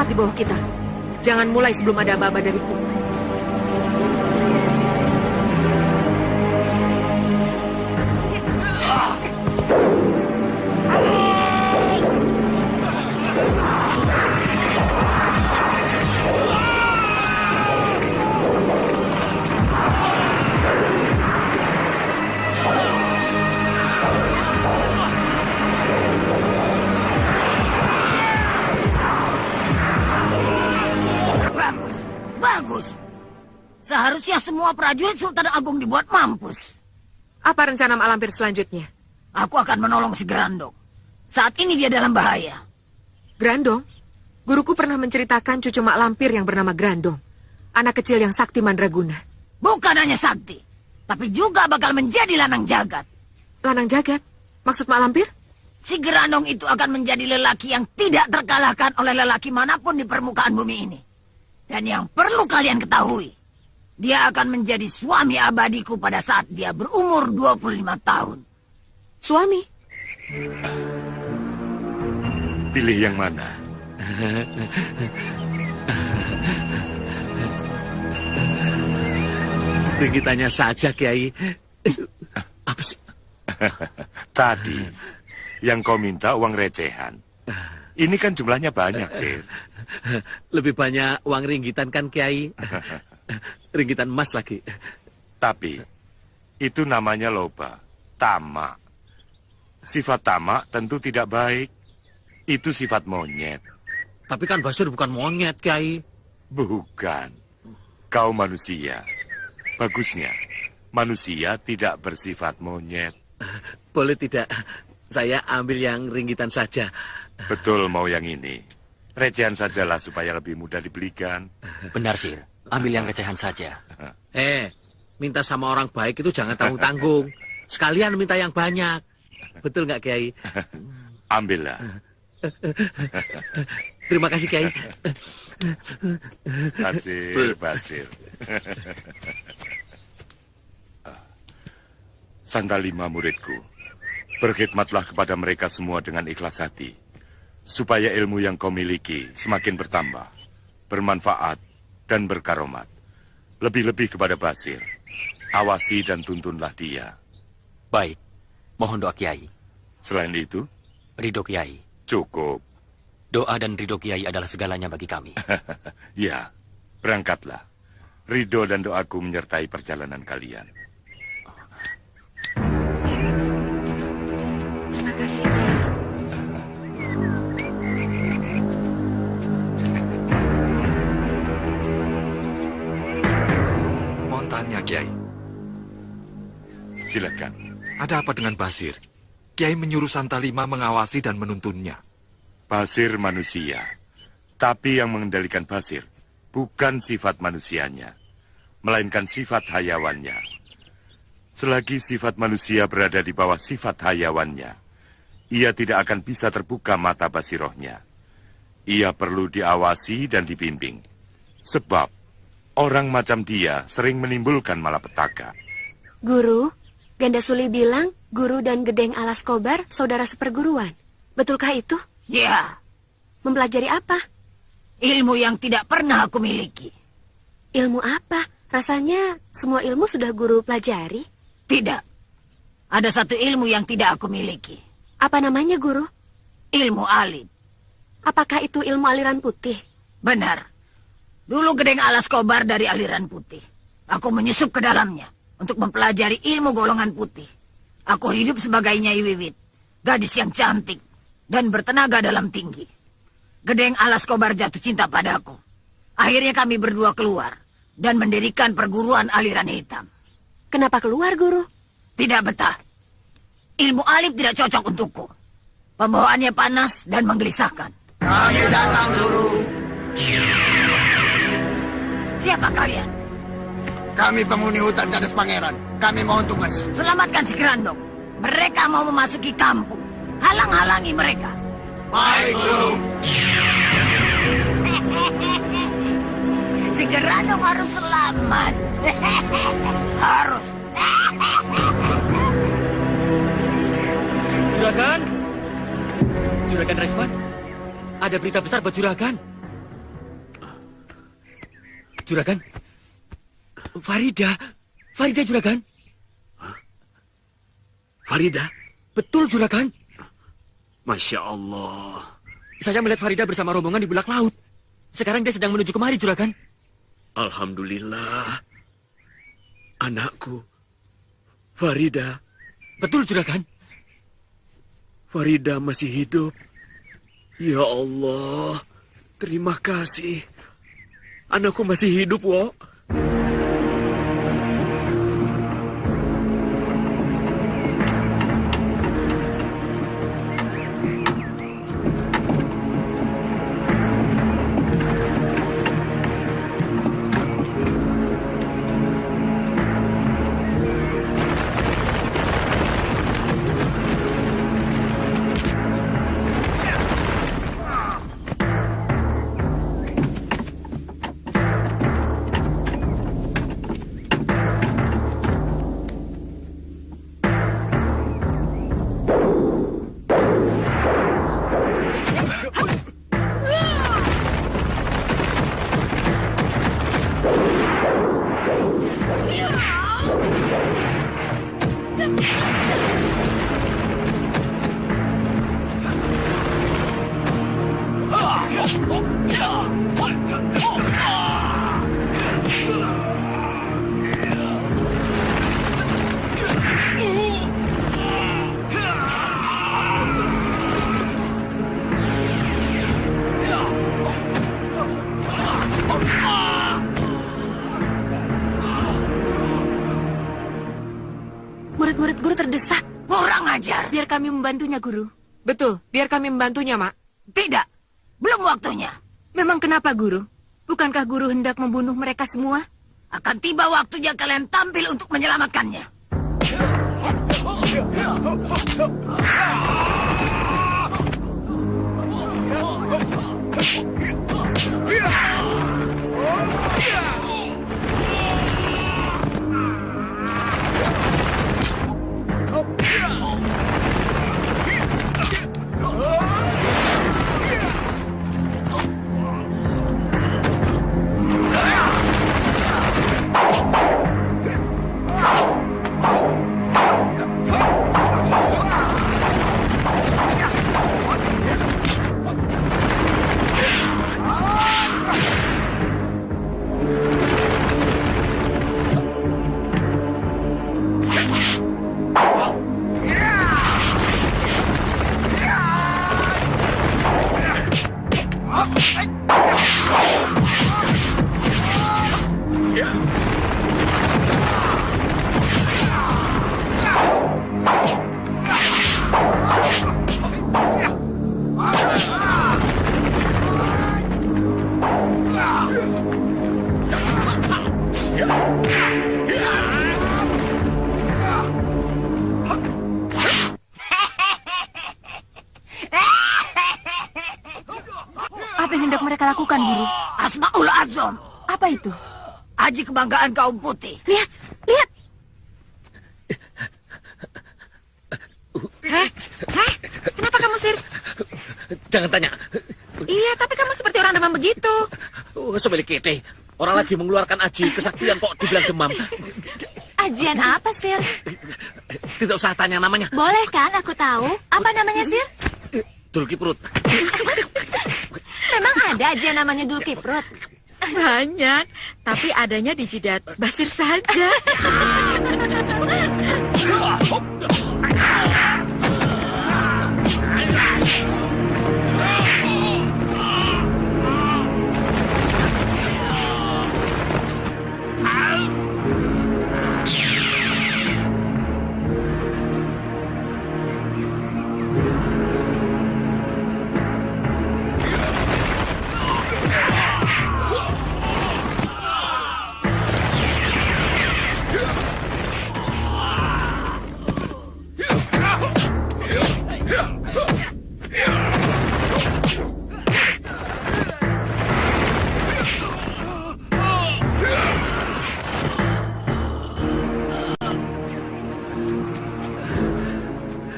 Di bawah kita. Jangan mulai sebelum ada aba-aba dariku. Seharusnya semua prajurit Sultan Agung dibuat mampus. Apa rencana Mak Lampir selanjutnya? Aku akan menolong si Grandong. Saat ini dia dalam bahaya. Grandong? Guruku pernah menceritakan cucu Mak Lampir yang bernama Grandong. Anak kecil yang sakti mandraguna. Bukan hanya sakti, tapi juga bakal menjadi lanang jagat. Lanang jagat? Maksud Mak Lampir? Si Grandong itu akan menjadi lelaki yang tidak terkalahkan oleh lelaki manapun di permukaan bumi ini. Dan yang perlu kalian ketahui, dia akan menjadi suami abadiku pada saat dia berumur 25 tahun. Suami? Pilih yang mana? Begitannya saja, Kiai. Apa sih? Tadi, yang kau minta uang recehan. Ini kan jumlahnya banyak, Sir. Lebih banyak uang ringgitan kan, Kiai? Ringgitan emas lagi. Tapi, itu namanya loba. Tamak. Sifat tamak tentu tidak baik. Itu sifat monyet. Tapi kan Basir bukan monyet, Kiai. Bukan. Kau manusia. Bagusnya, manusia tidak bersifat monyet. Boleh tidak? Saya ambil yang ringgitan saja. Betul mau yang ini. Recehan sajalah supaya lebih mudah dibelikan. Benar, Sir. Ambil yang recehan saja. Minta sama orang baik itu jangan tanggung-tanggung. Sekalian minta yang banyak. Betul nggak, Kiai? Ambillah. Terima kasih, Kiai. Basir. Santalima muridku, berkhidmatlah kepada mereka semua dengan ikhlas hati, supaya ilmu yang kau miliki semakin bertambah, bermanfaat, dan berkaromat. Lebih-lebih kepada Basir, awasi dan tuntunlah dia. Baik, mohon doa Kiai. Selain itu, Ridho Kiai. cukup. Doa dan ridho Kiai adalah segalanya bagi kami. Ya, berangkatlah. Ridho dan doaku menyertai perjalanan kalian. Terima kasih. Mohon tanya, Kiai. Silakan. Ada apa dengan Basir? Kiai menyuruh Santalima mengawasi dan menuntunnya. Basir manusia, tapi yang mengendalikan Basir bukan sifat manusianya, melainkan sifat hayawannya. Selagi sifat manusia berada di bawah sifat hayawannya, ia tidak akan bisa terbuka mata basirohnya. Ia perlu diawasi dan dibimbing, sebab orang macam dia sering menimbulkan malapetaka. Guru, Ganda Suli bilang Guru dan Gedeng Alas Kobar saudara seperguruan. Betulkah itu? Ya, Mempelajari apa? ilmu yang tidak pernah aku miliki. Ilmu apa? Rasanya semua ilmu sudah Guru pelajari. Tidak. Ada satu ilmu yang tidak aku miliki. Apa namanya, Guru? Ilmu alit. Apakah itu ilmu aliran putih? Benar. Dulu Gedeng Alas Kobar dari aliran putih. Aku menyusup ke dalamnya untuk mempelajari ilmu golongan putih. Aku hidup sebagai Nyai Wiwit, gadis yang cantik dan bertenaga dalam tinggi. Gedeng Alas Kobar jatuh cinta padaku. Akhirnya kami berdua keluar dan mendirikan perguruan aliran hitam. Kenapa keluar, Guru? Tidak betah. Ilmu alit tidak cocok untukku. Pembawaannya panas dan menggelisahkan. Kami datang, Guru. Siapa kalian? Kami penghuni hutan Cadas Pangeran. Kami mohon tugas. Selamatkan si Grandong. Mereka mau memasuki kampung. Halang-halangi mereka. Baik, Guru. Si Grandong harus selamat. Harus. Juragan? Juragan Resman? Ada berita besar buat Juragan. Juragan? Farida Juragan? Farida? Betul Juragan. Masya Allah. Saya melihat Farida bersama rombongan di belak laut. Sekarang dia sedang menuju kemari Juragan. Alhamdulillah. Anakku. Farida. Betul Juragan. Farida masih hidup. Ya Allah. Terima kasih. Anakku masih hidup, Wo. Murid-murid Guru terdesak. Kurang ajar. Biar kami membantunya, Guru. Betul, biar kami membantunya, Mak. Tidak. Belum waktunya. Memang kenapa, Guru? Bukankah Guru hendak membunuh mereka semua? Akan tiba waktunya kalian tampil untuk menyelamatkannya. Apa yang hendak mereka lakukan, Guru? Asmaul Azam. Apa itu? Aji kebanggaan kaum putih. Lihat, lihat. Heh? Kenapa kamu, Sir? Jangan tanya. Iya, tapi kamu seperti orang demam begitu. Semilik kete. Orang lagi mengeluarkan aji kesaktian kok dibilang demam. Ajian apa, Sir? Tidak usah tanya namanya. Boleh kan aku tahu? Apa namanya, Sir? Dulkiprut. Memang ada ajian namanya Dulkiprut. Banyak, tapi adanya di jidat Basir saja.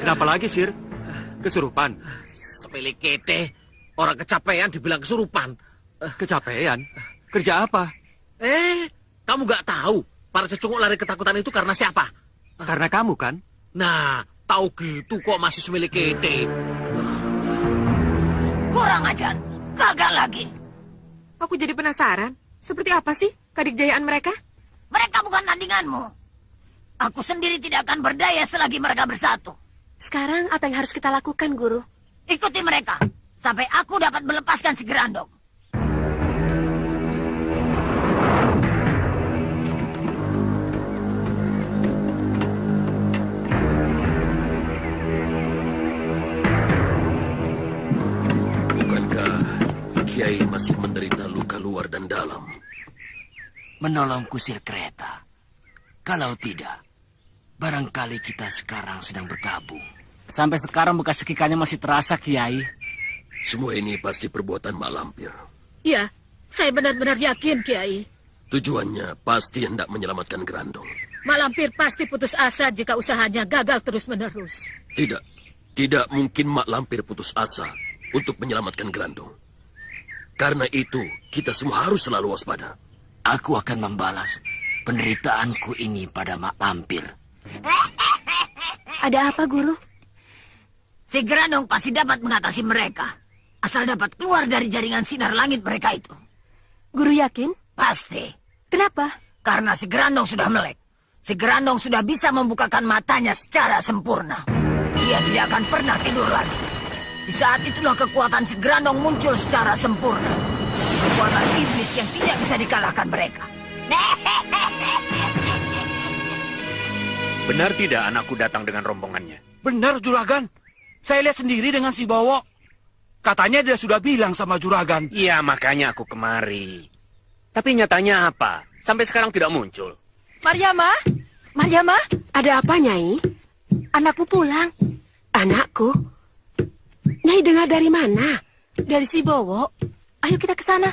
Kenapa lagi, Sir? Kesurupan? Semilik kete. Orang kecapean dibilang kesurupan. Kecapean? Kerja apa? Kamu gak tahu para cecunguk lari ketakutan itu karena siapa? Karena kamu, kan? Nah, tahu gitu kok masih semilik kete. Kurang ajar. Gagal lagi. Aku jadi penasaran. Seperti apa sih kadikjayaan mereka? Mereka bukan tandinganmu. Aku sendiri tidak akan berdaya selagi mereka bersatu. Sekarang apa yang harus kita lakukan, Guru? Ikuti mereka. Sampai aku dapat melepaskan si Gerandong. Bukankah Kiai masih menderita luka luar dan dalam? Menolong kusir kereta. Kalau tidak, barangkali kita sekarang sedang berkabung. Sampai sekarang bekas sekikannya masih terasa, Kiai. Semua ini pasti perbuatan Mak Lampir. Ya, saya benar-benar yakin, Kiai. Tujuannya pasti hendak menyelamatkan Gerandong. Mak Lampir pasti putus asa jika usahanya gagal terus-menerus. Tidak mungkin Mak Lampir putus asa untuk menyelamatkan Gerandong. Karena itu, kita semua harus selalu waspada. Aku akan membalas penderitaanku ini pada Mak Lampir. Ada apa, Guru? Si Gerandong pasti dapat mengatasi mereka. Asal dapat keluar dari jaringan sinar langit mereka itu. Guru yakin? Pasti. Kenapa? Karena si Gerandong sudah melek. Si Gerandong sudah bisa membukakan matanya secara sempurna. Dia tidak akan pernah tidur lagi. Di saat itulah kekuatan si Gerandong muncul secara sempurna. Kekuatan iblis yang tidak bisa dikalahkan mereka. Benar tidak anakku datang dengan rombongannya? Benar, Juragan. Saya lihat sendiri dengan si Bowo. Katanya dia sudah bilang sama Juragan. Iya, makanya aku kemari. Tapi nyatanya apa? Sampai sekarang tidak muncul. Maryama? Maryama, ada apa, Nyai? Anakku pulang. Anakku? Nyai dengar dari mana? Dari si Bowo. Ayo kita ke sana.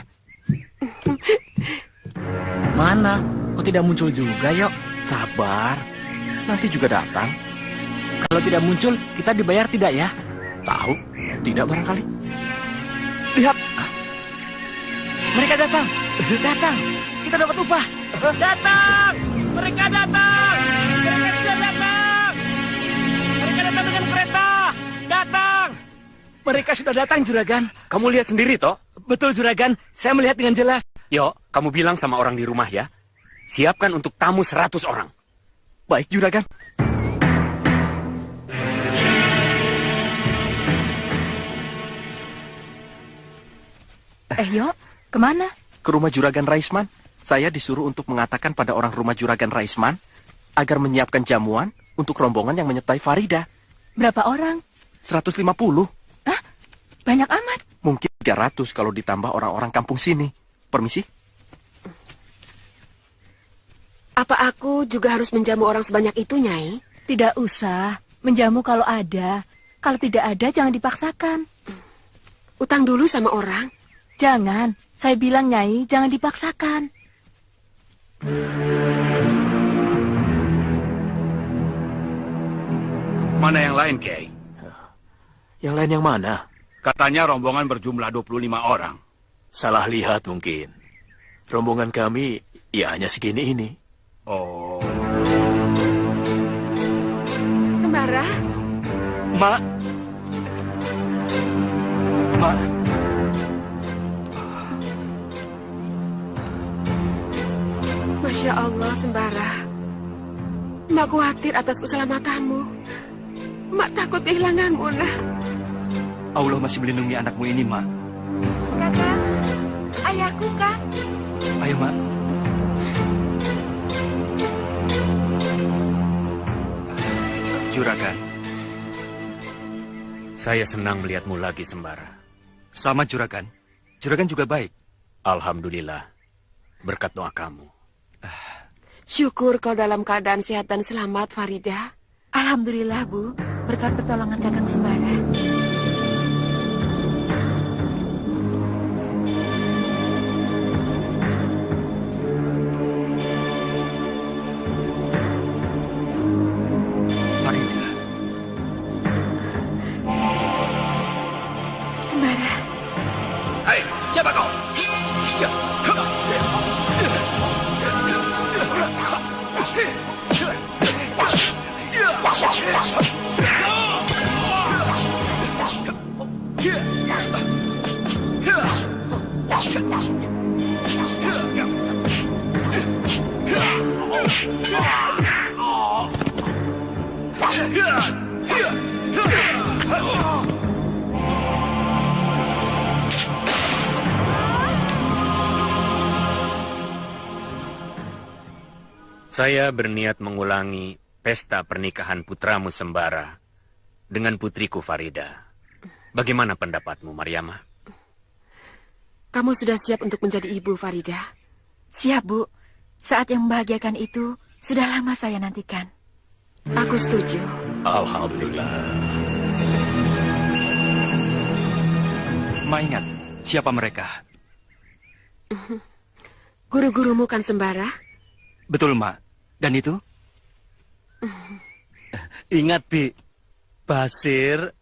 Mana? Kok tidak muncul juga, Yok? Sabar. Nanti juga datang. Kalau tidak muncul, kita dibayar tidak ya? Tahu? Tidak barangkali. Lihat. Mereka datang. Datang. Kita dapat upah. Datang! Mereka datang! Mereka sudah datang! Mereka datang dengan kereta! Datang! Mereka sudah datang, Juragan. Kamu lihat sendiri, toh? Betul, Juragan. Saya melihat dengan jelas. Yo, kamu bilang sama orang di rumah ya. Siapkan untuk tamu 100 orang. Baik, Juragan. Yok, kemana? Ke rumah Juragan Raisman. Saya disuruh untuk mengatakan pada orang rumah Juragan Raisman agar menyiapkan jamuan untuk rombongan yang menyertai Farida. Berapa orang? 150. Hah? Banyak amat. Mungkin 300 kalau ditambah orang-orang kampung sini. Permisi. Apa aku juga harus menjamu orang sebanyak itu, Nyai? Tidak usah. Menjamu kalau ada. Kalau tidak ada, jangan dipaksakan. Utang dulu sama orang? Jangan. Saya bilang, Nyai, jangan dipaksakan. Mana yang lain, Kiai? Yang lain yang mana? Katanya rombongan berjumlah 25 orang. Salah lihat mungkin. Rombongan kami ya hanya segini ini. Oh. Sembara? Mak. Mak. Masya Allah, Sembara. Mak khawatir atas keselamatanmu. Mak takut kehilanganmu, nak. Allah masih melindungi anakmu ini, Mak. Kakak, ayahku, Kak. Ayo, Mak. Juragan. Saya senang melihatmu lagi, Sembara. Sama Juragan. Juragan juga baik. Alhamdulillah. Berkat doa kamu. Syukur kau dalam keadaan sehat dan selamat, Farida. Alhamdulillah, Bu. Berkat pertolongan Kakang Sembara. Farida. Sembara. Hai, siapa kau? Ya. Saya berniat mengulangi pesta pernikahan putramu Sembara dengan putriku Farida. Bagaimana pendapatmu, Mariamah? Kamu sudah siap untuk menjadi ibu, Farida? Siap, Bu. Saat yang membahagiakan itu sudah lama saya nantikan. Aku setuju. Alhamdulillah. Ma ingat, siapa mereka? Guru-gurumu kan, Sembara? Betul, Mak. Dan itu? Ingat, Bi. Basir.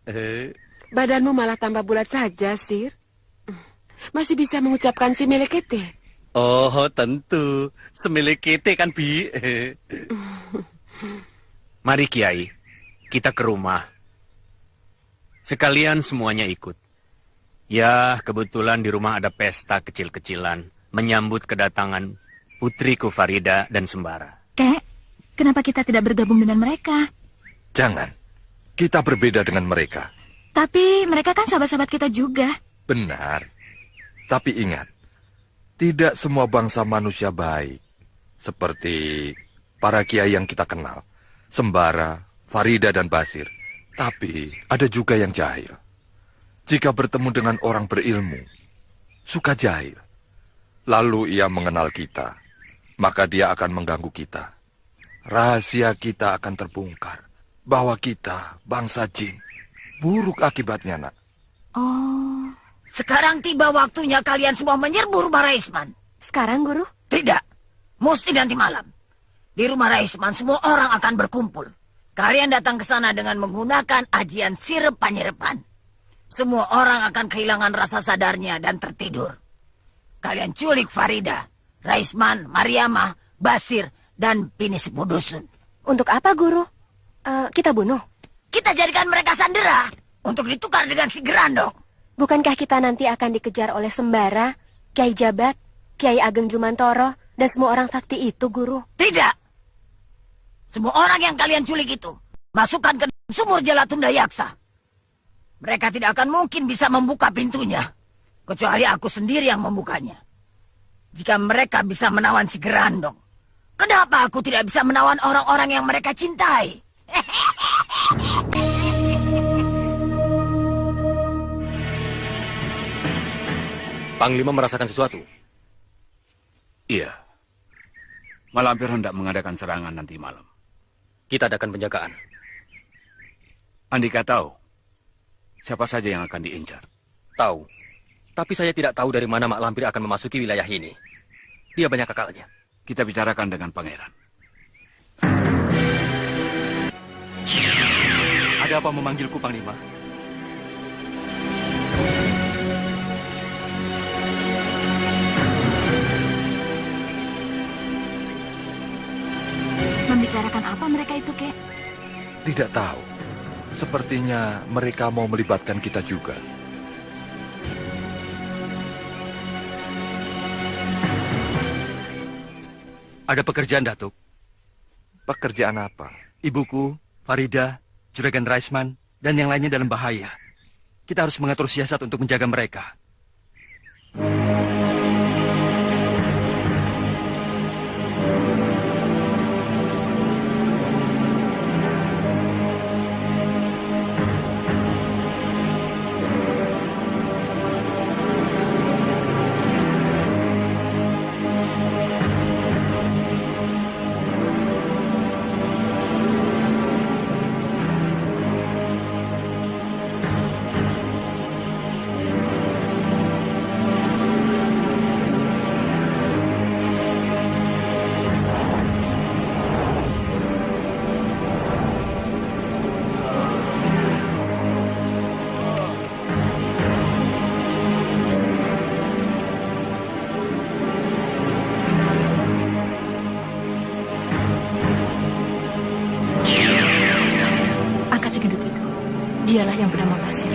Badanmu malah tambah bulat saja, Sir. Masih bisa mengucapkan si melekete? Oh, tentu. Semilikite kan, Bi. Mari, Kiai. Kita ke rumah. Sekalian semuanya ikut. Ya, kebetulan di rumah ada pesta kecil-kecilan menyambut kedatangan putriku Farida dan Sembara. Kek, kenapa kita tidak bergabung dengan mereka? Jangan. Kita berbeda dengan mereka. Tapi mereka kan sahabat-sahabat kita juga. Benar. Tapi ingat, tidak semua bangsa manusia baik. Seperti para kiai yang kita kenal. Sembara, Farida, dan Basir. Tapi ada juga yang jahil. Jika bertemu dengan orang berilmu, suka jahil. Lalu ia mengenal kita. Maka dia akan mengganggu kita. Rahasia kita akan terbongkar. Bahwa kita, bangsa jin, buruk akibatnya, nak. Oh. Sekarang tiba waktunya kalian semua menyerbu rumah Raisman. Sekarang, Guru? Tidak. Mesti nanti malam. Di rumah Raisman semua orang akan berkumpul. Kalian datang ke sana dengan menggunakan ajian sirep panyerepan. Semua orang akan kehilangan rasa sadarnya dan tertidur. Kalian culik Farida, Raisman, Mariamah, Basir, dan Pini Sepuh Dusun. Untuk apa, Guru? Kita bunuh? Kita jadikan mereka sandera untuk ditukar dengan si Gerandong. Bukankah kita nanti akan dikejar oleh Sembara, Kiai Jabat, Kiai Ageng Jumantoro, dan semua orang sakti itu, Guru? Tidak. Semua orang yang kalian culik itu, masukkan ke sumur Jalatunda Yaksa. Mereka tidak akan mungkin bisa membuka pintunya. kecuali aku sendiri yang membukanya. Jika mereka bisa menawan si Grandong, kenapa aku tidak bisa menawan orang-orang yang mereka cintai? Panglima merasakan sesuatu. Iya. Malampir hendak mengadakan serangan nanti malam. Kita adakan penjagaan. Andika tahu siapa saja yang akan diincar. Tahu. Tapi saya tidak tahu dari mana Mak Lampir akan memasuki wilayah ini. Dia banyak akalnya. Kita bicarakan dengan pangeran. Ada apa memanggilku, Panglima? Membicarakan apa mereka itu, Kek? Tidak tahu. Sepertinya mereka mau melibatkan kita juga. Ada pekerjaan, Datuk. Pekerjaan apa? Ibuku, Farida, Juragan Raisman, dan yang lainnya dalam bahaya. Kita harus mengatur siasat untuk menjaga mereka. Dialah yang bernama Basir.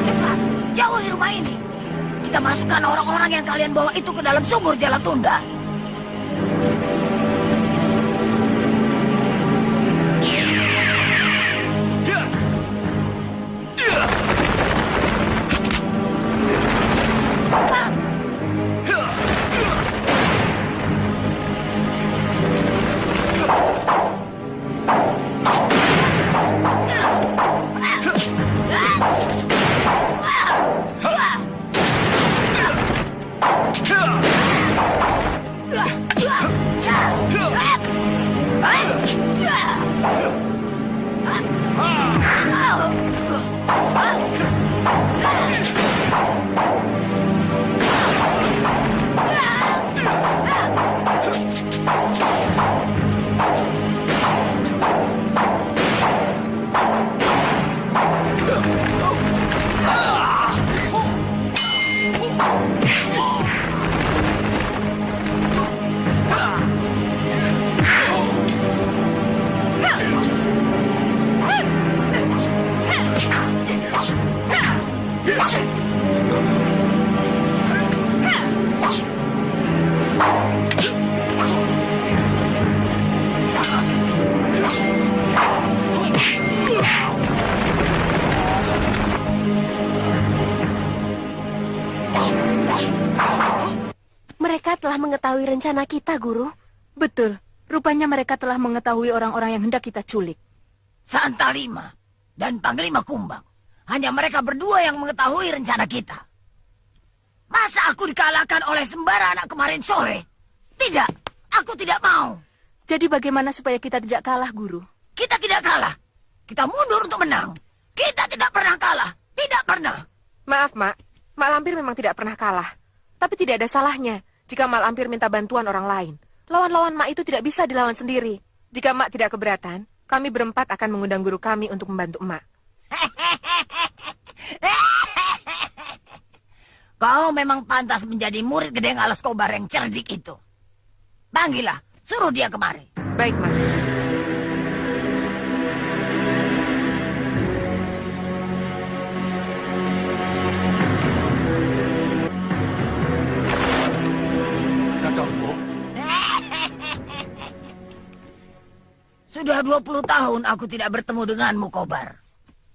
Cepat, jauhi rumah ini. Kita masukkan orang-orang yang kalian bawa itu ke dalam sumur Jalatunda. Mereka telah mengetahui rencana kita, Guru. Betul. Rupanya mereka telah mengetahui orang-orang yang hendak kita culik. Santa Lima dan Panglima Kumbang. Hanya mereka berdua yang mengetahui rencana kita. Masa aku dikalahkan oleh Sembara anak kemarin sore? Tidak, aku tidak mau. Jadi bagaimana supaya kita tidak kalah, Guru? Kita tidak kalah. Kita mundur untuk menang. Kita tidak pernah kalah. Tidak pernah. Maaf, Mak. Mak Lampir memang tidak pernah kalah. Tapi tidak ada salahnya jika Mak Lampir minta bantuan orang lain. Lawan-lawan Mak itu tidak bisa dilawan sendiri. Jika Mak tidak keberatan, kami berempat akan mengundang guru kami untuk membantu Mak. Kau memang pantas menjadi murid Gedeng Alas Kobar yang cerdik itu. Panggillah, suruh dia kemari. Baik, Mak. Sudah 20 tahun aku tidak bertemu denganmu, Kobar.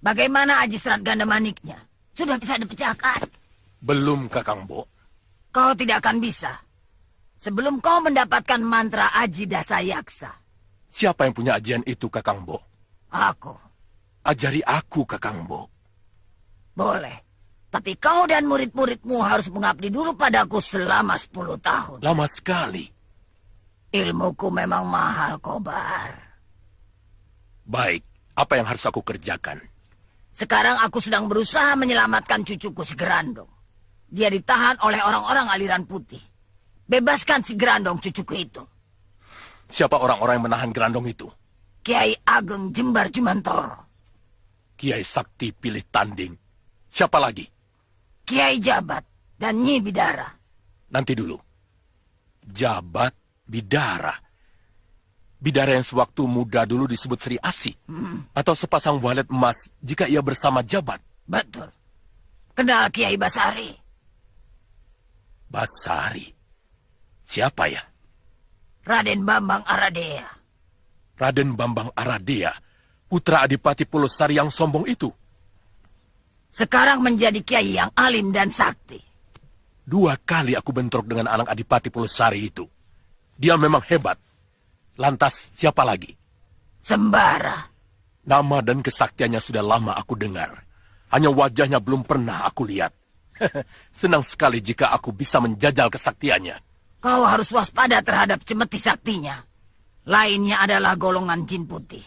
Bagaimana aji serat ganda maniknya? Sudah bisa dipecahkan? Belum, Kakang Bo. Kau tidak akan bisa. Sebelum kau mendapatkan mantra aji dasayaksa. Siapa yang punya ajian itu, Kakang Bo? Aku. Ajari aku, Kakang Bo. Boleh. Tapi kau dan murid-muridmu harus mengabdi dulu padaku selama 10 tahun. Lama sekali. Ilmuku memang mahal, Kobar. Baik, apa yang harus aku kerjakan? Sekarang aku sedang berusaha menyelamatkan cucuku si Gerandong. Dia ditahan oleh orang-orang aliran putih. Bebaskan si Gerandong, cucuku itu. Siapa orang-orang yang menahan Gerandong itu? Kiai Ageng Jembar Jumantoro. Kiai Sakti Pilih Tanding. Siapa lagi? Kiai Jabat dan Nyi Bidara. Nanti dulu. Jabat Bidara. Bidara yang sewaktu muda dulu disebut Sri Asi. Atau sepasang walet emas jika ia bersama Jabat. Betul. Kenal Kiai Basari. Basari? Siapa ya? Raden Bambang Aradea. Raden Bambang Aradea. Putra Adipati Pulosari yang sombong itu. Sekarang menjadi kiai yang alim dan sakti. 2 kali aku bentrok dengan anak Adipati Pulosari itu. Dia memang hebat. Lantas siapa lagi? Sembara. Nama dan kesaktiannya sudah lama aku dengar. Hanya wajahnya belum pernah aku lihat. Senang sekali jika aku bisa menjajal kesaktiannya. Kau harus waspada terhadap cemeti saktinya. Lainnya adalah golongan jin putih.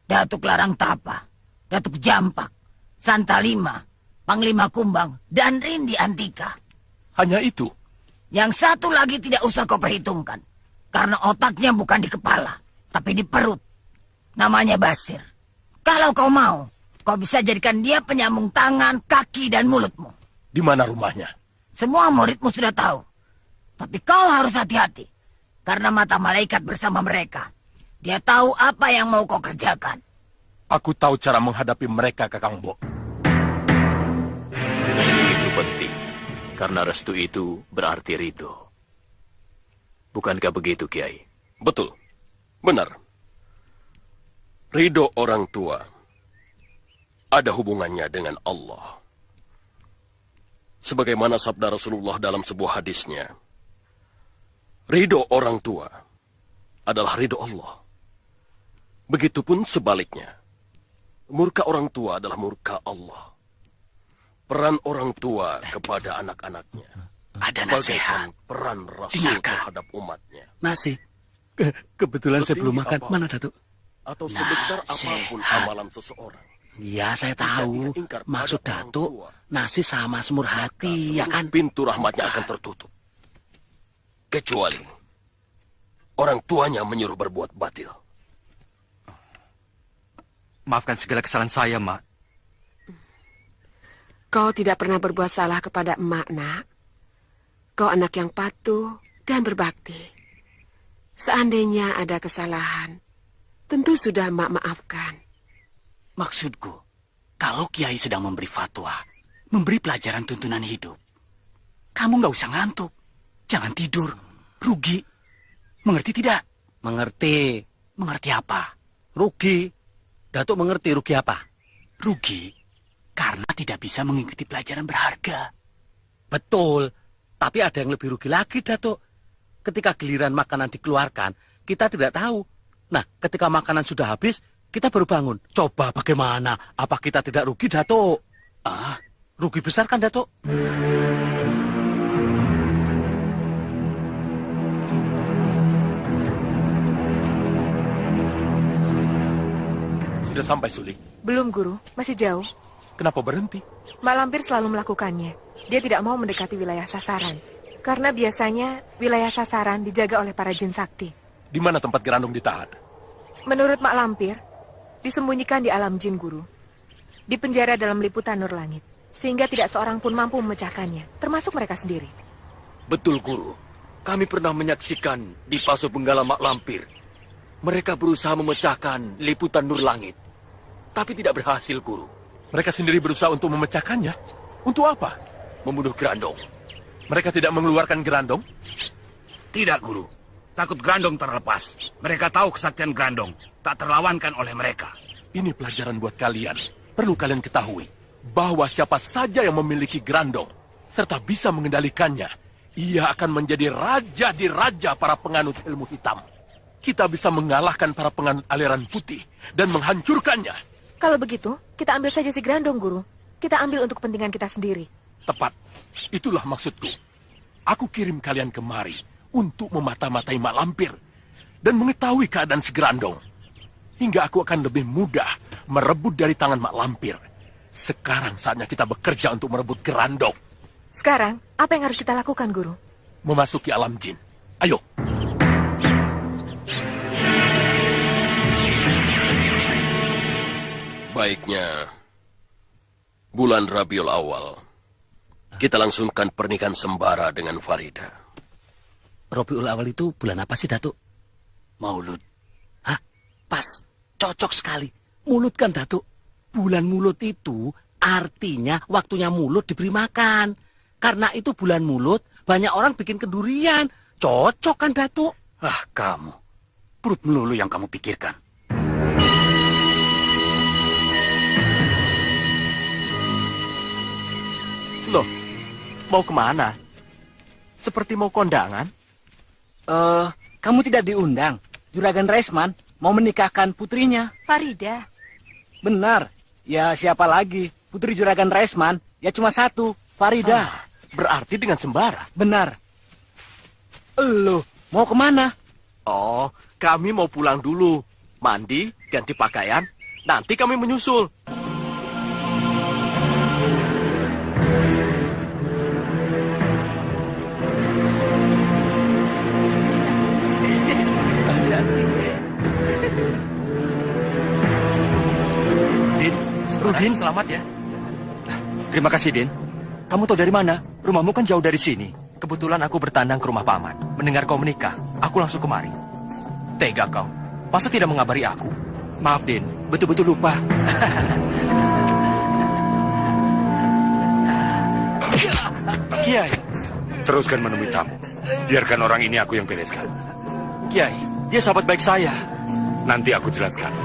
Datuk Larang Tapa, Datuk Jampak, Santalima, Panglima Kumbang, dan Rindi Antika. Hanya itu? Yang satu lagi tidak usah kau perhitungkan. Karena otaknya bukan di kepala, tapi di perut. Namanya Basir. Kalau kau mau, kau bisa jadikan dia penyambung tangan, kaki, dan mulutmu. Di mana rumahnya? Semua muridmu sudah tahu. Tapi kau harus hati-hati. Karena mata malaikat bersama mereka. Dia tahu apa yang mau kau kerjakan. Aku tahu cara menghadapi mereka, Kakang Bo. Restu itu penting. Karena restu itu berarti ridho. Bukankah begitu, Kiai? Betul. Benar. Ridho orang tua ada hubungannya dengan Allah. Sebagaimana sabda Rasulullah dalam sebuah hadisnya, ridho orang tua adalah ridho Allah. Begitupun sebaliknya, murka orang tua adalah murka Allah. Peran orang tua kepada anak-anaknya ada nasihat. Peran Rasul terhadap umatnya. Nasi. Kebetulan saya belum makan. Mana, Datuk? Atau sebesar apapun amalan seseorang. Iya, saya tahu. Maksud Datuk, nasi sama semur hati, ya kan? Pintu rahmatnya akan tertutup. Kecuali orang tuanya menyuruh berbuat batil. Maafkan segala kesalahan saya, Mak. Kau tidak pernah berbuat salah kepada emak, nak. Kau anak yang patuh dan berbakti. Seandainya ada kesalahan, tentu sudah emak maafkan. Maksudku, kalau Kiai sedang memberi fatwa, memberi pelajaran tuntunan hidup, kamu nggak usah ngantuk. Jangan tidur, rugi. Mengerti tidak? Mengerti. Mengerti apa? Rugi. Datuk mengerti rugi apa? Rugi karena tidak bisa mengikuti pelajaran berharga. Betul. Tapi ada yang lebih rugi lagi, Datuk. Ketika giliran makanan dikeluarkan, kita tidak tahu. Nah, ketika makanan sudah habis, kita baru bangun. Coba bagaimana? Apa kita tidak rugi, Datuk? Ah, rugi besar kan, Datuk? Sudah sampai, Suli? Belum, Guru. Masih jauh. Kenapa berhenti? Mak Lampir selalu melakukannya. Dia tidak mau mendekati wilayah sasaran. Karena biasanya wilayah sasaran dijaga oleh para jin sakti. Di mana tempat Gerandong ditahan? Menurut Mak Lampir, disembunyikan di alam jin, Guru. Di penjara dalam liputan nur langit. Sehingga tidak seorang pun mampu memecahkannya, termasuk mereka sendiri. Betul, Guru. Kami pernah menyaksikan di Paso Benggala Mak Lampir. Mereka berusaha memecahkan liputan nur langit. Tapi tidak berhasil, Guru. Mereka sendiri berusaha untuk memecahkannya? Untuk apa? Membunuh Gerandong. Mereka tidak mengeluarkan Gerandong? Tidak, Guru. takut Grandong terlepas. Mereka tahu kesaktian Grandong, tak terlawankan oleh mereka. Ini pelajaran buat kalian. Perlu kalian ketahui bahwa siapa saja yang memiliki Grandong serta bisa mengendalikannya, ia akan menjadi raja di raja para penganut ilmu hitam. Kita bisa mengalahkan para penganut aliran putih dan menghancurkannya. Kalau begitu, kita ambil saja si Grandong, Guru. Kita ambil untuk kepentingan kita sendiri. Tepat. Itulah maksudku. Aku kirim kalian kemari untuk memata-matai Mak Lampir dan mengetahui keadaan si Grandong. Hingga aku akan lebih mudah merebut dari tangan Mak Lampir. Sekarang saatnya kita bekerja untuk merebut Grandong. Sekarang, apa yang harus kita lakukan, Guru? Memasuki alam jin. Ayo. Baiknya, bulan Rabiul Awal, kita langsungkan pernikahan sembara dengan Farida. Rabiul Awal itu bulan apa sih, Datuk? Maulud. Hah? Pas. Cocok sekali. Mulut kan, Datuk? Bulan mulut itu artinya waktunya mulut diberi makan. Karena itu bulan mulut, banyak orang bikin kendurian. Cocok kan, Datuk? Ah, kamu. Perut melulu yang kamu pikirkan. Loh, mau kemana? Seperti mau kondangan? Kamu tidak diundang. Juragan Raisman mau menikahkan putrinya. Farida. Benar. Ya, siapa lagi? Putri Juragan Raisman, ya cuma satu, Farida. Berarti dengan sembara? Benar. Loh, mau kemana? Oh, kami mau pulang dulu. Mandi, ganti pakaian, nanti kami menyusul. Din, selamat ya. Terima kasih, Din. Kamu tahu dari mana? Rumahmu kan jauh dari sini. Kebetulan aku bertandang ke rumah paman. Mendengar kau menikah, aku langsung kemari. Tega kau. Masa tidak mengabari aku? Maaf, Din. Betul-betul lupa. Kiai, teruskan menemui tamu. Biarkan orang ini aku yang bereskan. Kiai, dia sahabat baik saya. Nanti aku jelaskan.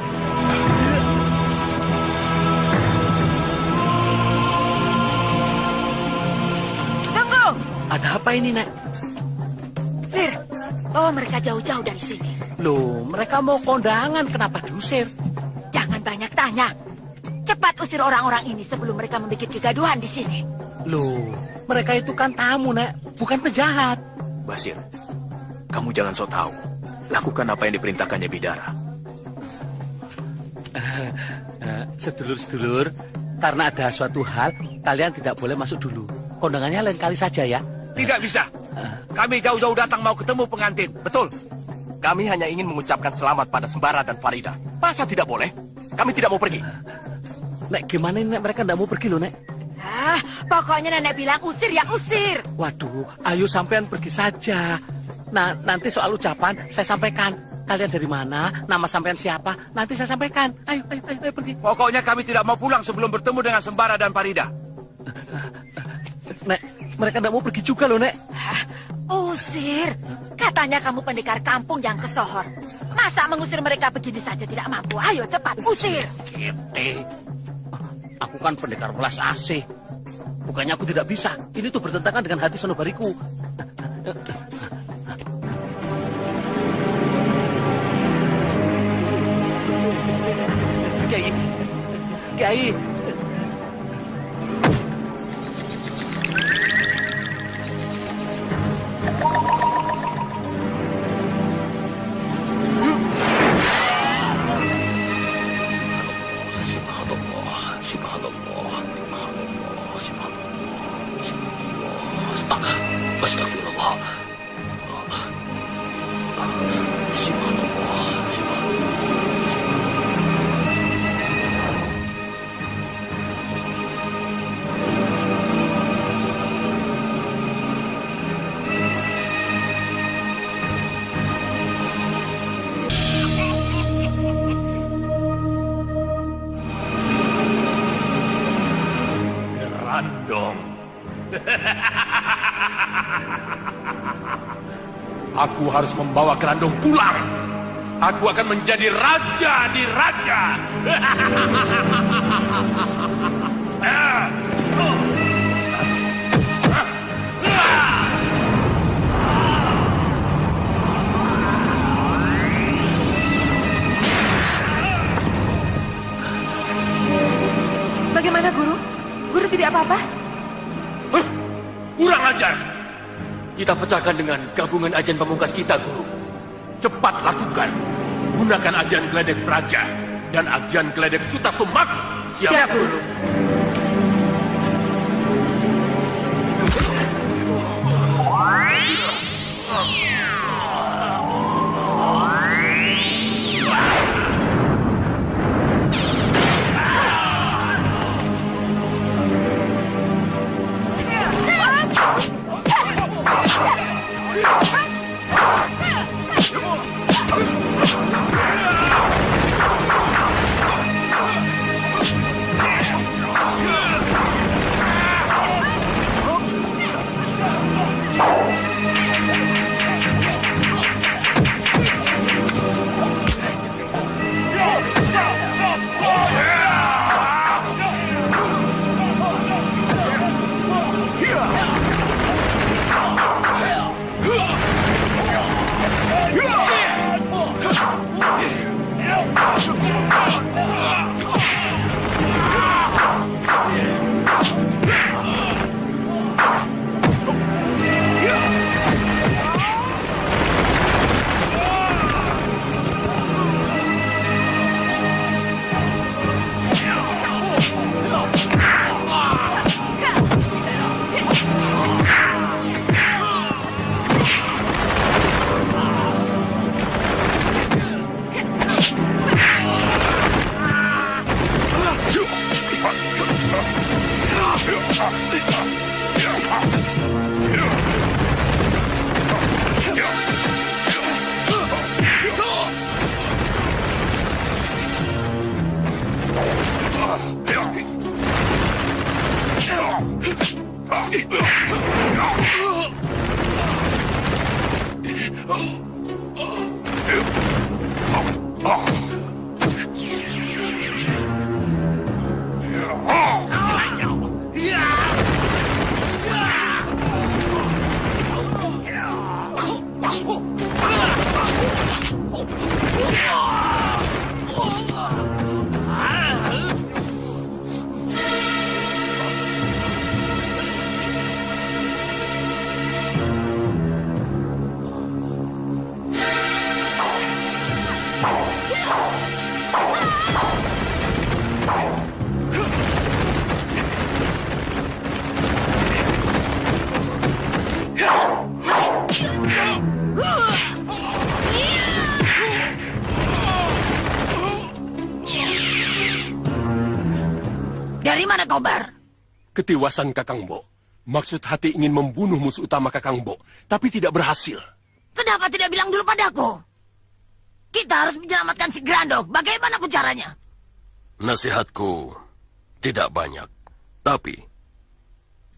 Ada apa ini, Nek? Sir, bawa mereka jauh-jauh dari sini. Loh, mereka mau kondangan, kenapa diusir? Jangan banyak tanya. Cepat usir orang-orang ini sebelum mereka membuat kegaduhan di sini. Loh, mereka itu kan tamu, Nek, bukan penjahat. Basir, kamu jangan sok tahu. Lakukan apa yang diperintahkannya Bidara. Sedulur-sedulur, karena ada suatu hal, kalian tidak boleh masuk dulu. Kondangannya lain kali saja ya. Tidak bisa. Kami jauh-jauh datang mau ketemu pengantin. Betul. Kami hanya ingin mengucapkan selamat pada Sembara dan Farida. Masa tidak boleh? Kami tidak mau pergi. Nek, gimana ini, Nek? Mereka tidak mau pergi loh, Nek. Pokoknya nenek bilang usir ya usir. Waduh, ayo sampean pergi saja. Nah, nanti soal ucapan saya sampaikan. Kalian dari mana? Nama sampean siapa? Nanti saya sampaikan. Ayo pergi. Pokoknya kami tidak mau pulang sebelum bertemu dengan Sembara dan Farida. Nek, mereka tidak mau pergi juga loh, Nek. Usir. Katanya kamu pendekar kampung yang kesohor. Masa mengusir mereka begini saja tidak mampu? Ayo cepat, usir. Aku kan pendekar welas asih. Bukannya aku tidak bisa. Ini tuh bertentangan dengan hati sanubariku. Kiai. Astagfirullah. Grandong. Aku harus membawa Gerandong pulang. Aku akan menjadi raja di raja. Bagaimana, Guru? Guru tidak apa-apa? Kurang ajar. Kita pecahkan dengan gabungan ajian pamungkas kita, Guru. Cepat lakukan. Gunakan ajian geledek praja dan ajian geledek suta sumak. Siap, Guru. Dari mana kau, Bar? Ketiwasan Kakang Bo. Maksud hati ingin membunuh musuh utama Kakang Bo, tapi tidak berhasil. Kenapa tidak bilang dulu padaku? Kita harus menyelamatkan si Grandong. Bagaimana caranya? Nasihatku tidak banyak. Tapi,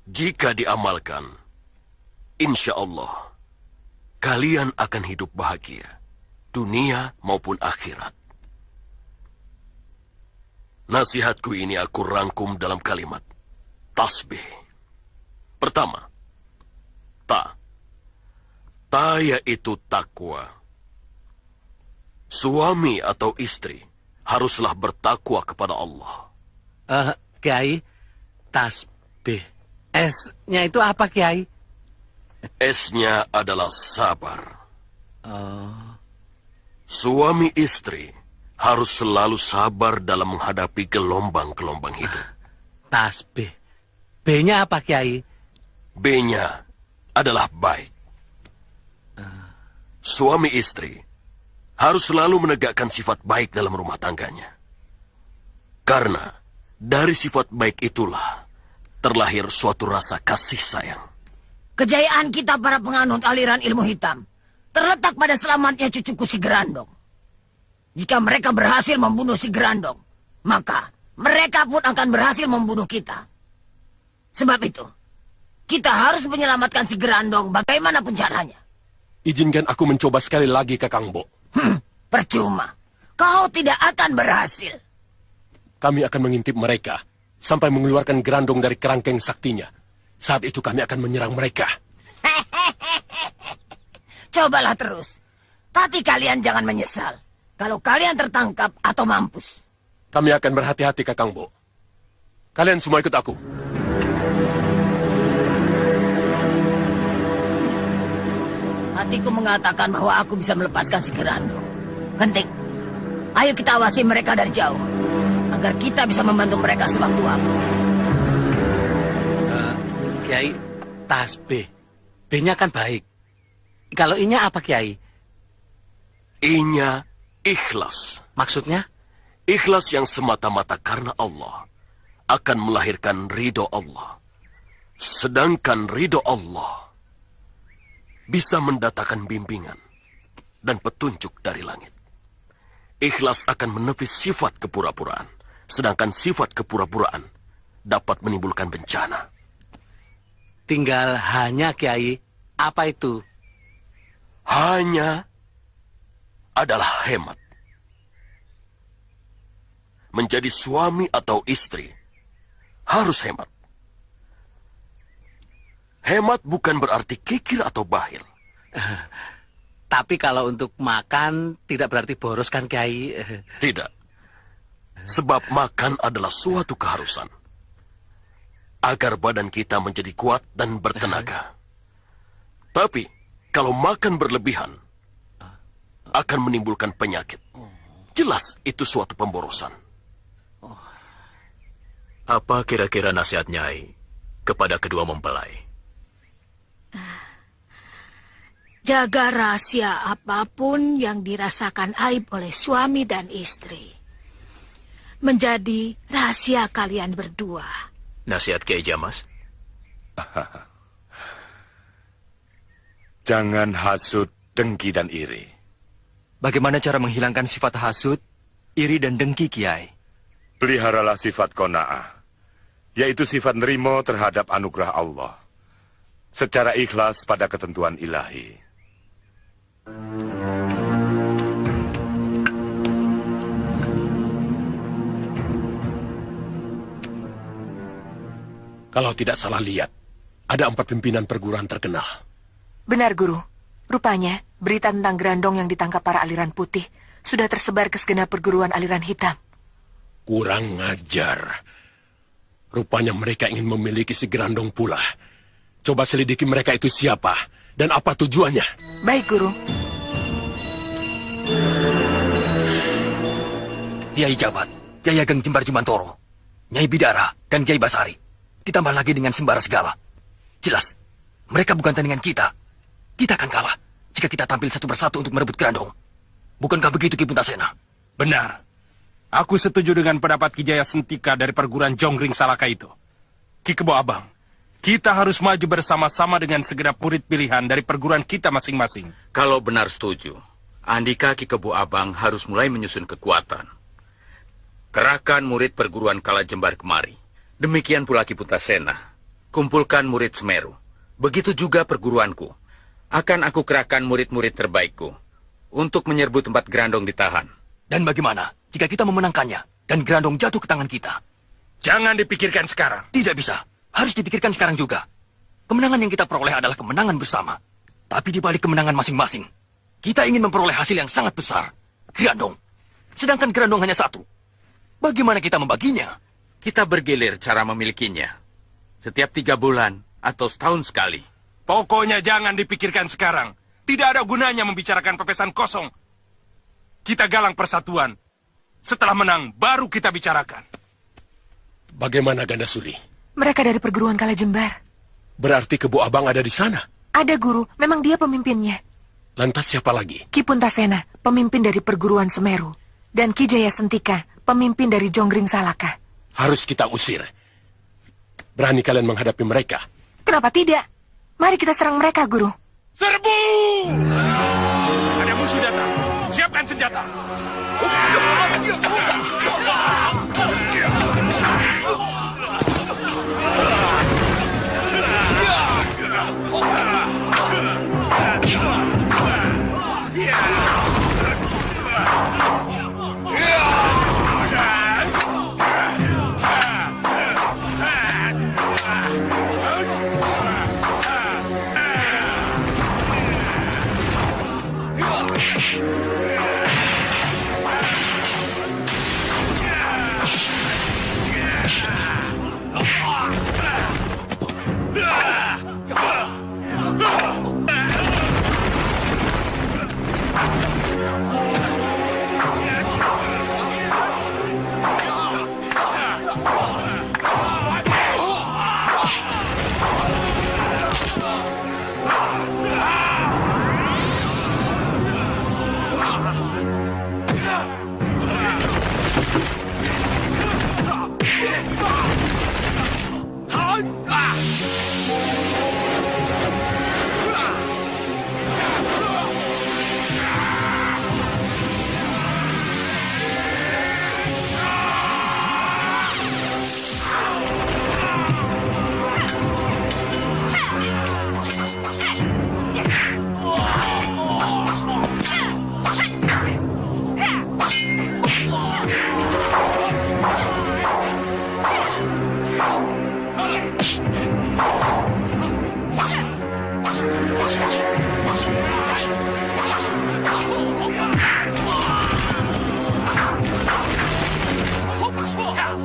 jika diamalkan, insya Allah, kalian akan hidup bahagia. Dunia maupun akhirat. Nasihatku ini aku rangkum dalam kalimat tasbih. Pertama, ta. Ta yaitu takwa. Suami atau istri haruslah bertakwa kepada Allah. Kiai, tasbih. S-nya itu apa, Kiai? S-nya adalah sabar. Suami istri harus selalu sabar dalam menghadapi gelombang-gelombang hidup. Tasbih. B-nya apa, Kiai? B-nya adalah baik. Suami istri harus selalu menegakkan sifat baik dalam rumah tangganya. Karena dari sifat baik itulah terlahir suatu rasa kasih sayang. Kejayaan kita para penganut aliran ilmu hitam terletak pada selamatnya cucuku si Grandong. Jika mereka berhasil membunuh si Grandong, maka mereka pun akan berhasil membunuh kita. Sebab itu, kita harus menyelamatkan si Grandong bagaimanapun caranya. Izinkan aku mencoba sekali lagi, Kakang Bo. Percuma. Kau tidak akan berhasil. Kami akan mengintip mereka sampai mengeluarkan Gerandong dari kerangkeng saktinya. Saat itu kami akan menyerang mereka. Cobalah terus. Tapi kalian jangan menyesal kalau kalian tertangkap atau mampus. Kami akan berhati-hati, Kakang Bo. Kalian semua ikut aku. Hatiku mengatakan bahwa aku bisa melepaskan si Gerandong. Penting. Ayo kita awasi mereka dari jauh. Agar kita bisa membantu mereka sewaktu-waktu. Kiai, tasbih. B-nya kan baik. Kalau I-nya apa, Kiai? I-nya ikhlas. Maksudnya? Ikhlas yang semata-mata karena Allah akan melahirkan ridho Allah. Sedangkan ridho Allah bisa mendatangkan bimbingan dan petunjuk dari langit. Ikhlas akan menepis sifat kepura-puraan, sedangkan sifat kepura-puraan dapat menimbulkan bencana. Tinggal hanya, Kiai. Apa itu? Hanya adalah hemat. Menjadi suami atau istri harus hemat. Hemat bukan berarti kikir atau bakhil. Tapi kalau untuk makan tidak berarti boros kan, Kiai? Tidak. Sebab makan adalah suatu keharusan. Agar badan kita menjadi kuat dan bertenaga. Tapi kalau makan berlebihan akan menimbulkan penyakit. Jelas itu suatu pemborosan. Apa kira-kira nasihat Nyai kepada kedua mempelai? Jaga rahasia apapun yang dirasakan aib oleh suami dan istri. Menjadi rahasia kalian berdua. Nasihat Kiai Jamas? Jangan hasut, dengki, dan iri. Bagaimana cara menghilangkan sifat hasut, iri, dan dengki, Kiai? Peliharalah sifat qanaah, yaitu sifat nerimo terhadap anugerah Allah, secara ikhlas pada ketentuan ilahi. Kalau tidak salah lihat, ada 4 pimpinan perguruan terkenal. Benar, Guru. Rupanya, berita tentang Gerandong yang ditangkap para aliran putih sudah tersebar ke segenap perguruan aliran hitam. Kurang ngajar. Rupanya mereka ingin memiliki si Gerandong pula. Coba selidiki mereka itu siapa dan apa tujuannya. Baik, Guru. Kiai Jabat, Kiai Ageng Jembar Jumantoro, Nyai Bidara, dan Kiai Basari. Ditambah lagi dengan sembara segala. Jelas, mereka bukan tandingan kita. Kita akan kalah jika kita tampil satu persatu untuk merebut Gerandong. Bukankah begitu, Ki Puntasena? Benar. Aku setuju dengan pendapat Ki Jaya Sentika dari perguruan Jonggring Salaka itu. Ki Kebo Abang, kita harus maju bersama-sama dengan segenap murid pilihan dari perguruan kita masing-masing. Kalau benar setuju, Andika Ki Kebo Abang harus mulai menyusun kekuatan. Kerahkan murid perguruan Kalajembar kemari. Demikian pula Ki Puntasena. Kumpulkan murid Semeru. Begitu juga perguruanku. Akan aku kerahkan murid-murid terbaikku untuk menyerbu tempat Gerandong ditahan. Dan bagaimana jika kita memenangkannya dan Gerandong jatuh ke tangan kita? Jangan dipikirkan sekarang. Tidak bisa. Harus dipikirkan sekarang juga. Kemenangan yang kita peroleh adalah kemenangan bersama. Tapi di balik kemenangan masing-masing, kita ingin memperoleh hasil yang sangat besar. Gerandong. Sedangkan Gerandong hanya satu. Bagaimana kita membaginya? Kita bergilir cara memilikinya. Setiap 3 bulan atau setahun sekali. Pokoknya jangan dipikirkan sekarang. Tidak ada gunanya membicarakan pepesan kosong. Kita galang persatuan. Setelah menang, baru kita bicarakan. Bagaimana Ganda Suli? Mereka dari perguruan Kalajembar. Berarti Kebo Abang ada di sana? Ada, Guru. Memang dia pemimpinnya. Lantas siapa lagi? Ki Puntasena, pemimpin dari perguruan Semeru. Dan Ki Jaya Sentika, pemimpin dari Jonggring Salaka. Harus kita usir. Berani kalian menghadapi mereka? Kenapa tidak? Mari kita serang mereka, Guru. Serbu! Ada musuh datang. Siapkan senjata.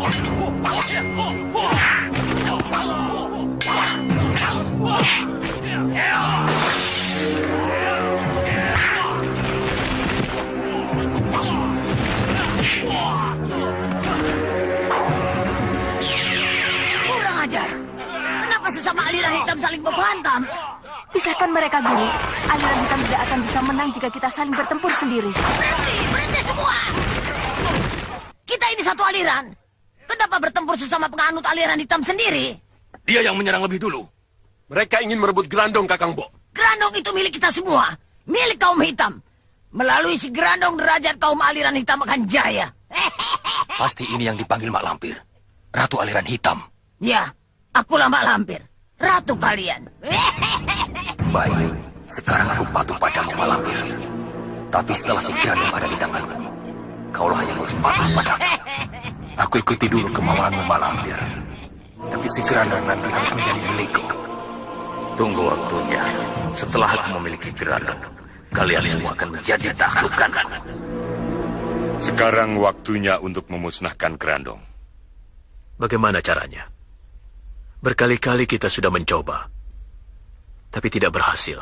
Kurang ajar. Kenapa sesama aliran hitam saling berhantam? Pisahkan mereka, Guru. Aliran hitam tidak akan bisa menang jika kita saling bertempur sendiri. Berhenti semua! Kita ini satu aliran. Kenapa bertempur sesama penganut aliran hitam sendiri? Dia yang menyerang lebih dulu. Mereka ingin merebut Grandong, Kakang Bo. Grandong itu milik kita semua. Milik kaum hitam. Melalui si Grandong, derajat kaum aliran hitam akan jaya. Pasti ini yang dipanggil Mak Lampir. Ratu aliran hitam. Ya, akulah Mak Lampir. Ratu kalian. Baik, sekarang aku patuh padamu, Mak Lampir. Tapi setelah si Grandong ada di tanganku, kaulah yang harus patuh padaku. Aku ikuti dulu kemauanmu, Mak Lampir. Tapi si Grandong nanti harus menjadi milikku. Tunggu waktunya. Setelah aku memiliki Grandong, kalian semua akan menjadi taklukkanku. Sekarang waktunya untuk memusnahkan Grandong. Bagaimana caranya? Berkali-kali kita sudah mencoba, tapi tidak berhasil.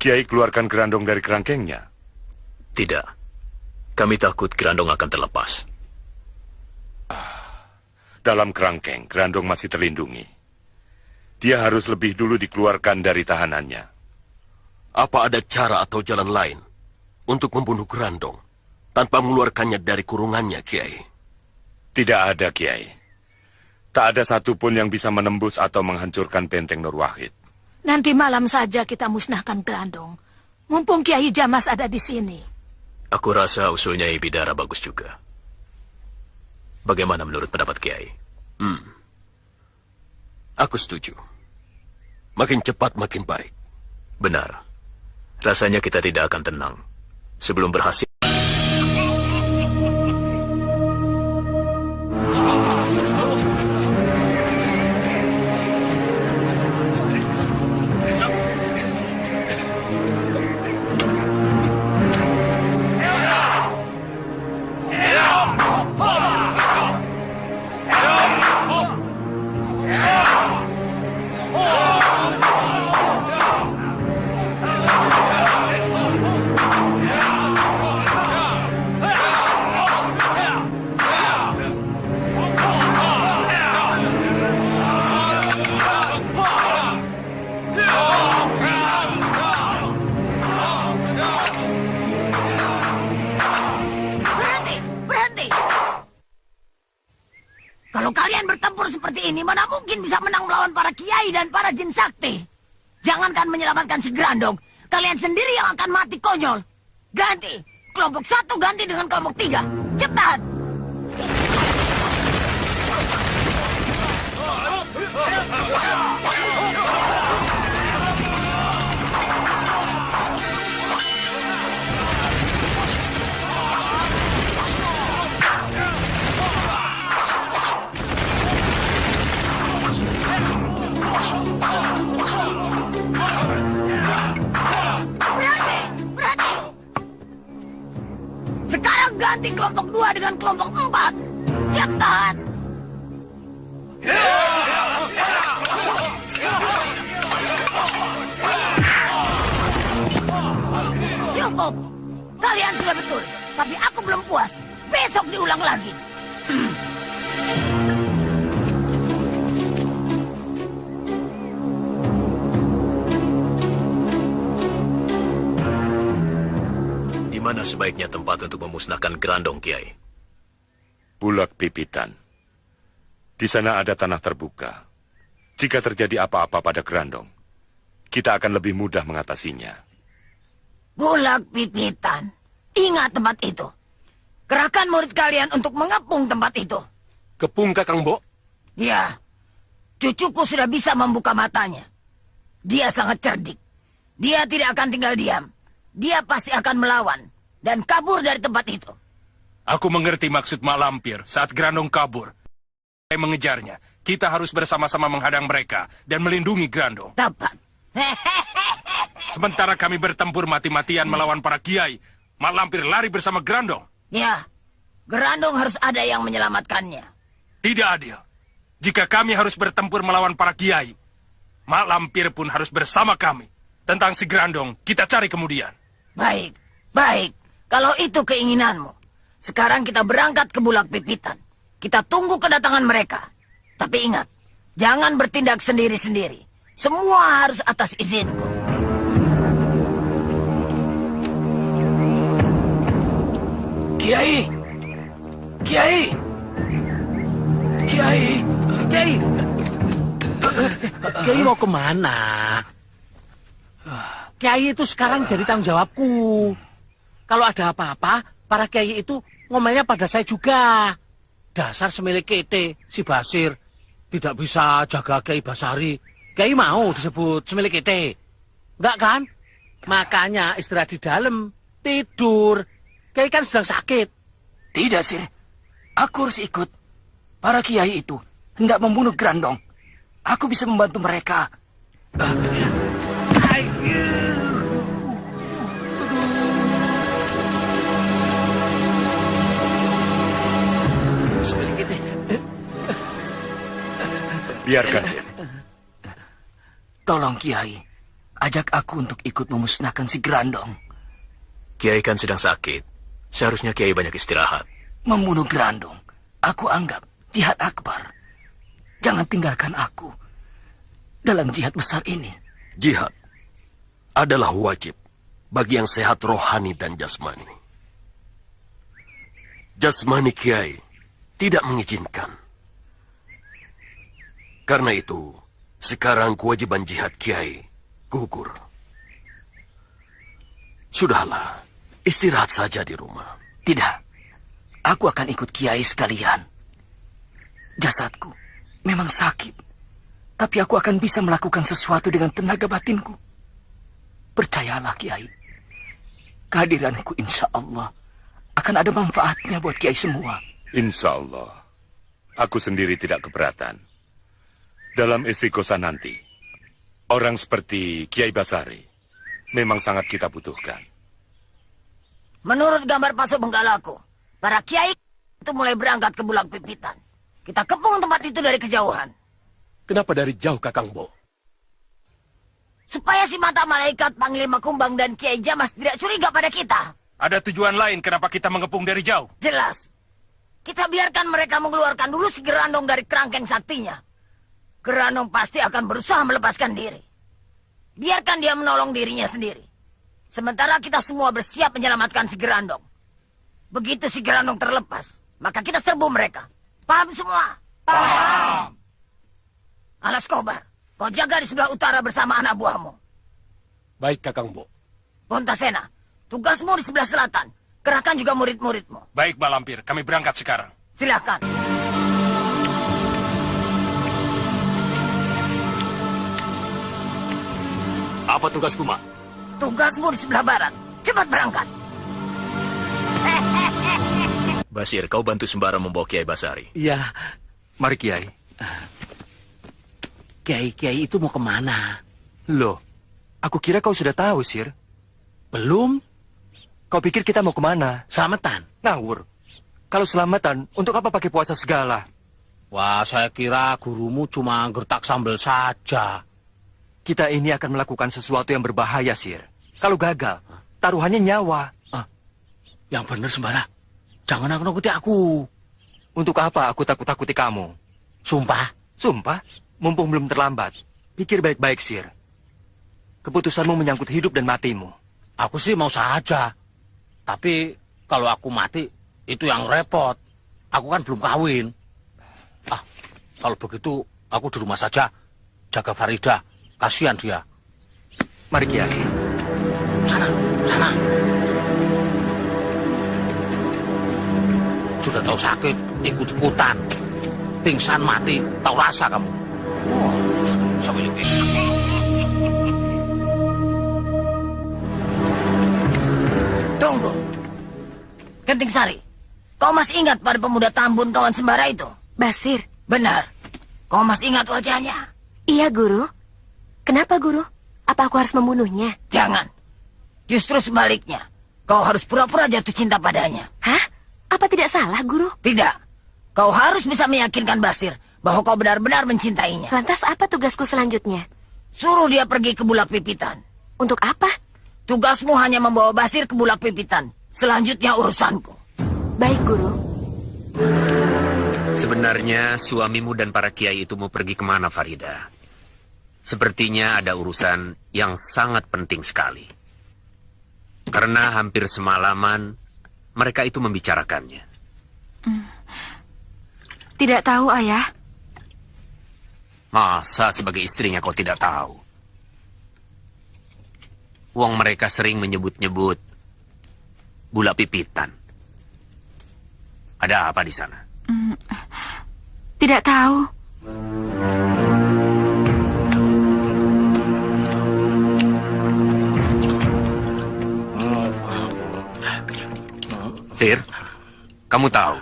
Kiai keluarkan Grandong dari kerangkengnya. Tidak. Kami takut Grandong akan terlepas. Dalam kerangkeng, Grandong masih terlindungi. Dia harus lebih dulu dikeluarkan dari tahanannya. Apa ada cara atau jalan lain untuk membunuh Grandong tanpa mengeluarkannya dari kurungannya, Kiai? Tidak ada, Kiai. Tak ada satupun yang bisa menembus atau menghancurkan benteng Nur Wahid. Nanti malam saja kita musnahkan Grandong. Mumpung Kiai Jamas ada di sini. Aku rasa usulnya Ibidara bagus juga. Bagaimana menurut pendapat Kiai? Aku setuju. Makin cepat makin baik. Benar. Rasanya kita tidak akan tenang sebelum berhasil. Kalau kalian bertempur seperti ini, mana mungkin bisa menang melawan para kiai dan para jin sakti? Jangankan menyelamatkan si Grandong, kalian sendiri yang akan mati konyol. Ganti, kelompok 1 ganti dengan kelompok 3. Cepat! Berhenti! Sekarang ganti kelompok 2 dengan kelompok 4. Cepat! Cukup! Kalian sudah betul, tapi aku belum puas. Besok diulang lagi. Di mana sebaiknya tempat untuk memusnahkan Grandong, Kiai? Bulak Pipitan. Di sana ada tanah terbuka. Jika terjadi apa-apa pada Grandong, kita akan lebih mudah mengatasinya. Bulak Pipitan. Ingat tempat itu. Kerahkan murid kalian untuk mengepung tempat itu. Kepung, Kakang Bo? Ya. Cucuku sudah bisa membuka matanya. Dia sangat cerdik. Dia tidak akan tinggal diam. Dia pasti akan melawan dan kabur dari tempat itu. Aku mengerti maksud Mak Lampir saat Grandong kabur. Saya mengejarnya. Kita harus bersama-sama menghadang mereka dan melindungi Grandong. Tepat. Sementara kami bertempur mati-matian melawan para kiai, Mak Lampir lari bersama Grandong. Ya, Grandong harus ada yang menyelamatkannya. Tidak adil. Jika kami harus bertempur melawan para kiai, Mak Lampir pun harus bersama kami. Tentang si Grandong, kita cari kemudian. Baik, baik. Kalau itu keinginanmu. Sekarang kita berangkat ke Bulak Pipitan. Kita tunggu kedatangan mereka. Tapi ingat, jangan bertindak sendiri-sendiri. Semua harus atas izinku. Kiai! Kiai! Kiai! Kiai! Kiai mau kemana? Kiai itu sekarang jadi tanggung jawabku. Kalau ada apa-apa, para kiai itu ngomelnya pada saya juga. Dasar semilik kete, si Basir. Tidak bisa jaga Kiai Basari. Kiai mau disebut semilik kete. Enggak kan? Makanya istirahat di dalam. Tidur. Kiai kan sedang sakit. Tidak, Sir. Aku harus ikut. Para kiai itu hendak membunuh Grandong. Aku bisa membantu mereka. Biarkan, Sir. Tolong, Kiai. Ajak aku untuk ikut memusnahkan si Grandong. Kiai kan sedang sakit. Seharusnya Kiai banyak istirahat. Membunuh Grandong, aku anggap jihad akbar. Jangan tinggalkan aku dalam jihad besar ini. Jihad adalah wajib bagi yang sehat rohani dan jasmani. Jasmani Kiai tidak mengizinkan. Karena itu, sekarang kewajiban jihad Kiai gugur. Sudahlah, istirahat saja di rumah. Tidak, aku akan ikut Kiai sekalian. Jasadku memang sakit, tapi aku akan bisa melakukan sesuatu dengan tenaga batinku. Percayalah, Kiai. Kehadiranku insya Allah akan ada manfaatnya buat Kiai semua. Insya Allah. Aku sendiri tidak keberatan. Dalam istiqosah nanti, orang seperti Kiai Basari memang sangat kita butuhkan. Menurut gambar pasuk benggalaku, para kiai itu mulai berangkat ke Bulak Pipitan. Kita kepung tempat itu dari kejauhan. Kenapa dari jauh, Kakang Bo? Supaya si mata malaikat Panglima Kumbang dan Kiai Jamas tidak curiga pada kita. Ada tujuan lain kenapa kita mengepung dari jauh? Jelas. Kita biarkan mereka mengeluarkan dulu si Grandong dari kerangkeng saktinya. Grandong pasti akan berusaha melepaskan diri. Biarkan dia menolong dirinya sendiri. Sementara kita semua bersiap menyelamatkan si Grandong. Begitu si Grandong terlepas, maka kita serbu mereka. Paham semua? Paham. Alas Kobar, kau jaga di sebelah utara bersama anak buahmu. Baik, Kakang Bo. Pontasena, tugasmu di sebelah selatan. Kerahkan juga murid-muridmu. Baik, Mbak Lampir. Kami berangkat sekarang. Silakan. Apa tugasku, Mak? Tugasmu di sebelah barat. Cepat berangkat. Basir, kau bantu sembara membawa Kiai Basari. Iya. Mari, Kiai. Kiai-kiai itu mau kemana? Loh, aku kira kau sudah tahu, Sir. Belum? Kau pikir kita mau kemana? Selamatan. Ngawur. Kalau selamatan, untuk apa pakai puasa segala? Wah, saya kira gurumu cuma gertak sambal saja. Kita ini akan melakukan sesuatu yang berbahaya, Sir. Kalau gagal, taruhannya nyawa. Yang benar, Sembara. Jangan nakuti aku. Untuk apa aku takut-takuti kamu? Sumpah? Sumpah? Mumpung belum terlambat. Pikir baik-baik, Sir. Keputusanmu menyangkut hidup dan matimu. Aku sih mau saja. Tapi kalau aku mati, itu yang repot. Aku kan belum kawin. Kalau begitu, aku di rumah saja. Jaga Farida. Kasihan dia. Mari, Kiai. Sana. Sudah tahu sakit, ikut-ikutan. Pingsan mati, tahu rasa kamu. Sambil ini. Tunggu. Genting Sari, kau masih ingat pada pemuda Tambun kawan Sembara itu? Basir. Benar. Kau masih ingat wajahnya? Iya, Guru. Kenapa, Guru? Apa aku harus membunuhnya? Jangan. Justru sebaliknya. Kau harus pura-pura jatuh cinta padanya. Hah? Apa tidak salah, Guru? Tidak. Kau harus bisa meyakinkan Basir bahwa kau benar-benar mencintainya. Lantas apa tugasku selanjutnya? Suruh dia pergi ke Bulak Pipitan. Untuk apa? Tugasmu hanya membawa Basir ke Bulak Pipitan. Selanjutnya urusanku. Baik, Guru. Sebenarnya suamimu dan para kiai itu mau pergi kemana, Farida? Sepertinya ada urusan yang sangat penting sekali. Karena hampir semalaman mereka itu membicarakannya. Tidak tahu, Ayah. Masa sebagai istrinya kau tidak tahu? Wong mereka sering menyebut-nyebut Bulak Pipitan. Ada apa di sana? Tidak tahu. Sir, kamu tahu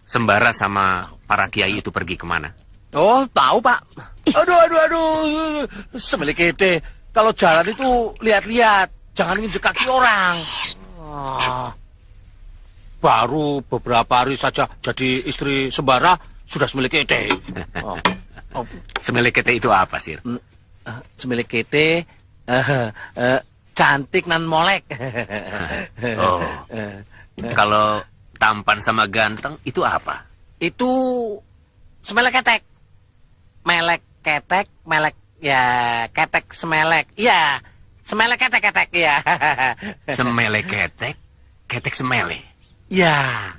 Sembara sama para kiai itu pergi kemana? Oh, tahu, Pak. Aduh. Semelikete. Kalau jalan itu lihat-lihat. Jangan nginjek kaki orang. Baru beberapa hari saja jadi istri Sembara, sudah semelikete. Semelikete itu apa, Sir? Semelikete, cantik nan molek. Oh. Kalau tampan sama ganteng itu apa? Itu semelek ketek. Melek ketek, melek ya ketek semelek. Iya, semelek ketek ya. Semelek ketek, ketek semelek. Ya.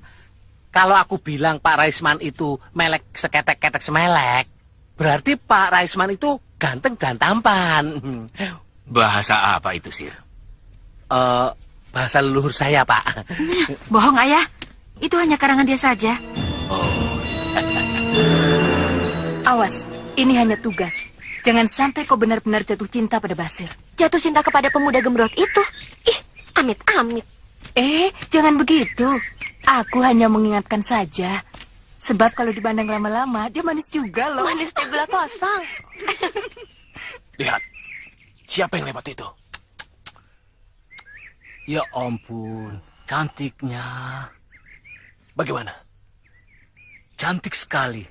Kalau aku bilang Pak Raisman itu melek seketek-ketek semelek, berarti Pak Raisman itu ganteng dan tampan. Bahasa apa itu, Sir? Bahasa leluhur saya, Pak. Bohong, Ayah. Itu hanya karangan dia saja. Awas, ini hanya tugas. Jangan sampai kau benar-benar jatuh cinta pada Basir. Jatuh cinta kepada pemuda gemrot itu? Ih, amit-amit. Jangan begitu. Aku hanya mengingatkan saja. Sebab kalau dipandang lama-lama, dia manis juga loh. Manis di gula kosong. Lihat, siapa yang lewat itu? Ya ampun, cantiknya. Bagaimana? Cantik sekali.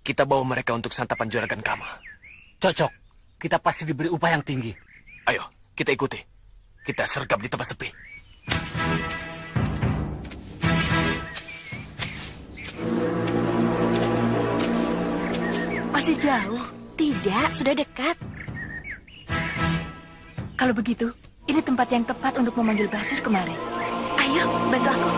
Kita bawa mereka untuk santapan juragan Kama. Cocok. Kita pasti diberi upah yang tinggi. Ayo, kita ikuti. Kita sergap di tempat sepi. Masih jauh? Tidak, sudah dekat. Kalau begitu, ini tempat yang tepat untuk memanggil Basir kemari. Ayo, bantu aku.